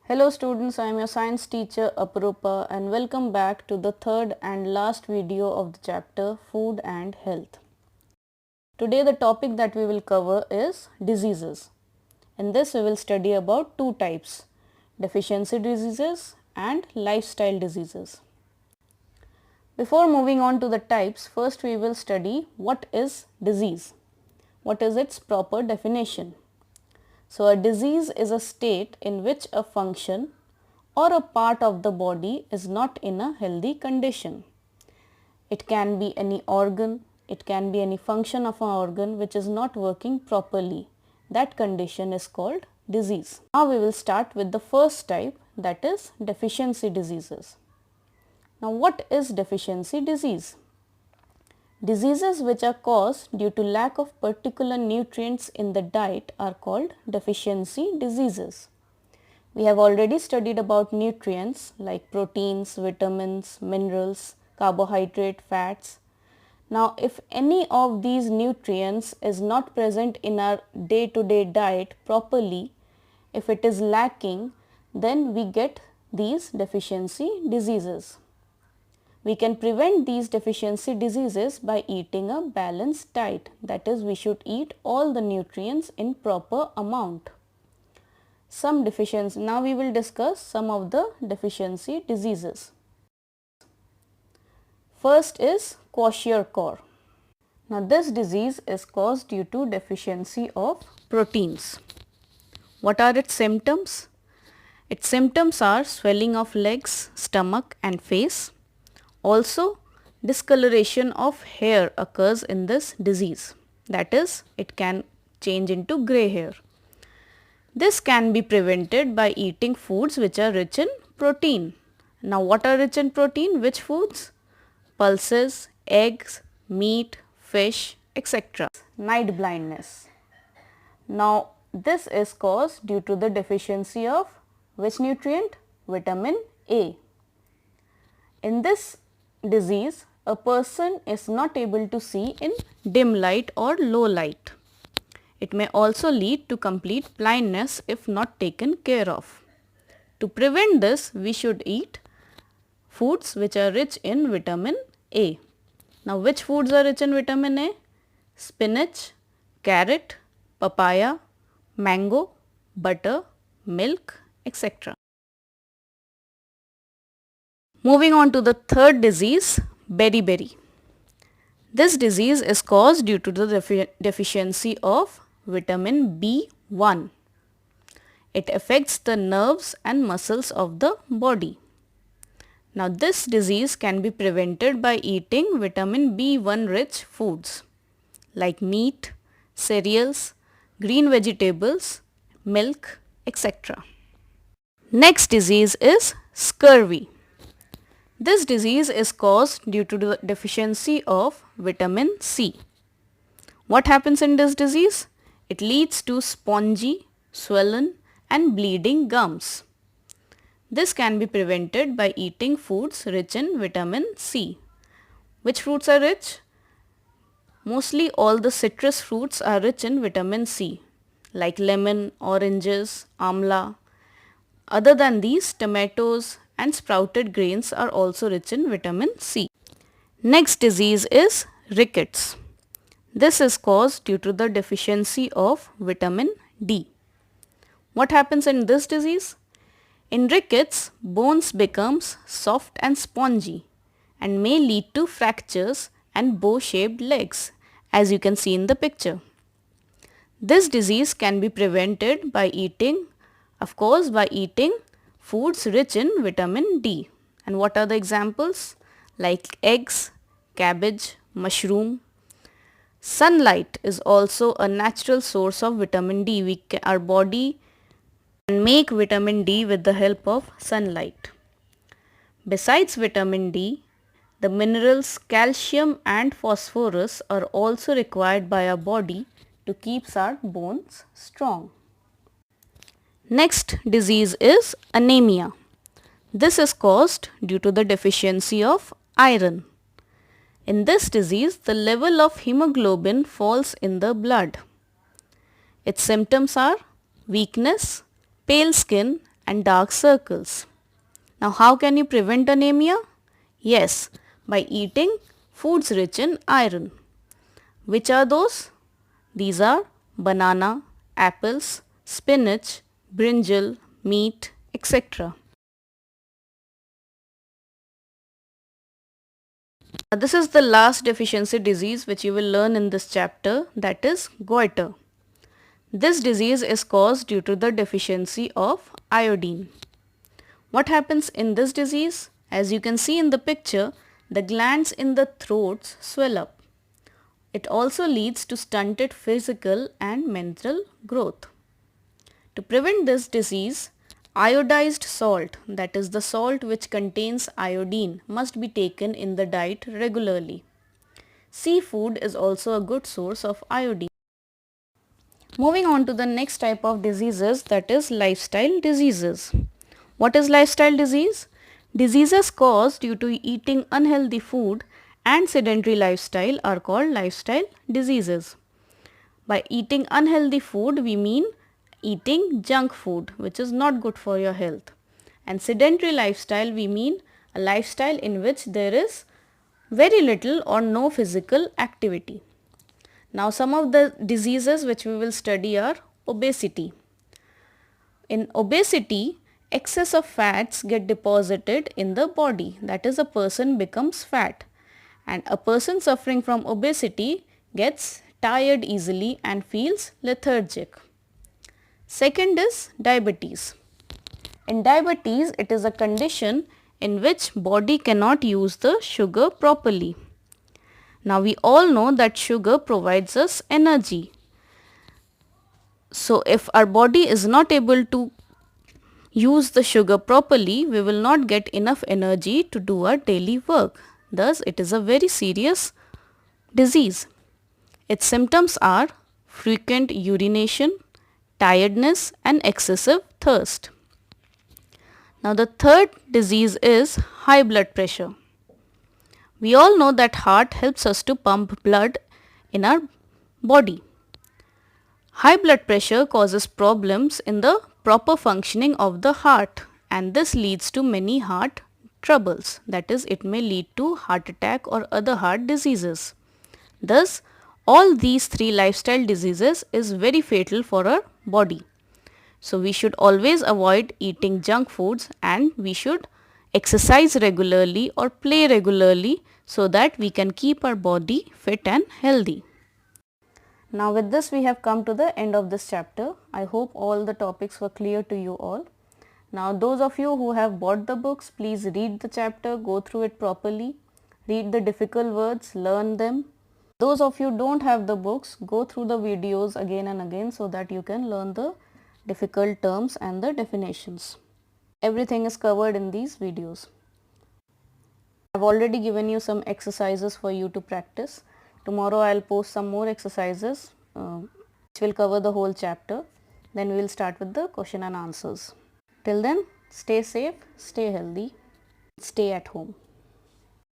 Hello students, I am your science teacher Aparupa and welcome back to the third and last video of the chapter Food and Health. Today the topic that we will cover is diseases. In this we will study about two types, deficiency diseases and lifestyle diseases. Before moving on to the types, first we will study what is disease. What is its proper definition? So, a disease is a state in which a function or a part of the body is not in a healthy condition. It can be any organ, it can be any function of an organ which is not working properly. That condition is called disease. Now, we will start with the first type, that is deficiency diseases. Now, what is deficiency disease? Diseases which are caused due to lack of particular nutrients in the diet are called deficiency diseases. We have already studied about nutrients like proteins, vitamins, minerals, carbohydrate, fats. Now, if any of these nutrients is not present in our day-to-day diet properly, if it is lacking, then we get these deficiency diseases. We can prevent these deficiency diseases by eating a balanced diet, that is, we should eat all the nutrients in proper amount. Now we will discuss some of the deficiency diseases. First is kwashiorkor. Now this disease is caused due to deficiency of proteins. What are its symptoms? Its symptoms are swelling of legs, stomach and face. Also, discoloration of hair occurs in this disease, that is, it can change into grey hair. This can be prevented by eating foods which are rich in protein. Now, what are rich in protein? Which foods? Pulses, eggs, meat, fish, etc. Night blindness. Now, this is caused due to the deficiency of which nutrient? Vitamin A. In this disease, a person is not able to see in dim light or low light. It may also lead to complete blindness if not taken care of. To prevent this, we should eat foods which are rich in vitamin A. Now, which foods are rich in vitamin A? Spinach, carrot, papaya, mango, butter, milk, etc. Moving on to the third disease, beriberi. This disease is caused due to the deficiency of vitamin B1. It affects the nerves and muscles of the body. Now this disease can be prevented by eating vitamin B1 rich foods like meat, cereals, green vegetables, milk, etc. Next disease is scurvy. This disease is caused due to the deficiency of vitamin C. What happens in this disease? It leads to spongy, swollen and bleeding gums. This can be prevented by eating foods rich in vitamin C. Which fruits are rich? Mostly all the citrus fruits are rich in vitamin C like lemon, oranges, amla. Other than these, tomatoes and sprouted grains are also rich in vitamin C. Next disease is rickets. This is caused due to the deficiency of vitamin D. What happens in this disease? In rickets, bones becomes soft and spongy and may lead to fractures and bow-shaped legs, as you can see in the picture. This disease can be prevented by eating foods rich in vitamin D. And what are the examples? Like eggs, cabbage, mushroom. Sunlight is also a natural source of vitamin D. Our body can make vitamin D with the help of sunlight. Besides vitamin D, the minerals calcium and phosphorus are also required by our body to keep our bones strong. Next disease is anemia. This is caused due to the deficiency of iron. In this disease, the level of hemoglobin falls in the blood. Its symptoms are weakness, pale skin and dark circles. Now how can you prevent anemia? Yes, by eating foods rich in iron. Which are those? These are banana, apples, spinach, brinjal, meat, etc. This is the last deficiency disease which you will learn in this chapter, that is goiter. This disease is caused due to the deficiency of iodine. What happens in this disease? As you can see in the picture, the glands in the throats swell up. It also leads to stunted physical and mental growth. To prevent this disease, iodized salt, that is the salt which contains iodine, must be taken in the diet regularly. Seafood is also a good source of iodine. Moving on to the next type of diseases, that is lifestyle diseases. What is lifestyle disease? Diseases caused due to eating unhealthy food and sedentary lifestyle are called lifestyle diseases. By eating unhealthy food, we mean eating junk food, which is not good for your health. And sedentary lifestyle, we mean a lifestyle in which there is very little or no physical activity. Now some of the diseases which we will study are obesity. In obesity, excess of fats get deposited in the body, that is, a person becomes fat, and a person suffering from obesity gets tired easily and feels lethargic. Second is diabetes. In diabetes, it is a condition in which body cannot use the sugar properly. Now we all know that sugar provides us energy. So if our body is not able to use the sugar properly, we will not get enough energy to do our daily work. Thus, it is a very serious disease. Its symptoms are frequent urination, tiredness and excessive thirst. Now the third disease is high blood pressure. We all know that heart helps us to pump blood in our body. High blood pressure causes problems in the proper functioning of the heart, and this leads to many heart troubles. That is, it may lead to heart attack or other heart diseases. Thus, all these three lifestyle diseases is very fatal for our body. So we should always avoid eating junk foods, and we should exercise regularly or play regularly so that we can keep our body fit and healthy. Now with this we have come to the end of this chapter. I hope all the topics were clear to you all. Now those of you who have bought the books, please read the chapter, go through it properly, read the difficult words, learn them. Those of you don't have the books, go through the videos again and again so that you can learn the difficult terms and the definitions. Everything is covered in these videos. I have already given you some exercises for you to practice. Tomorrow I will post some more exercises which will cover the whole chapter. Then we will start with the question and answers. Till then, stay safe, stay healthy, stay at home.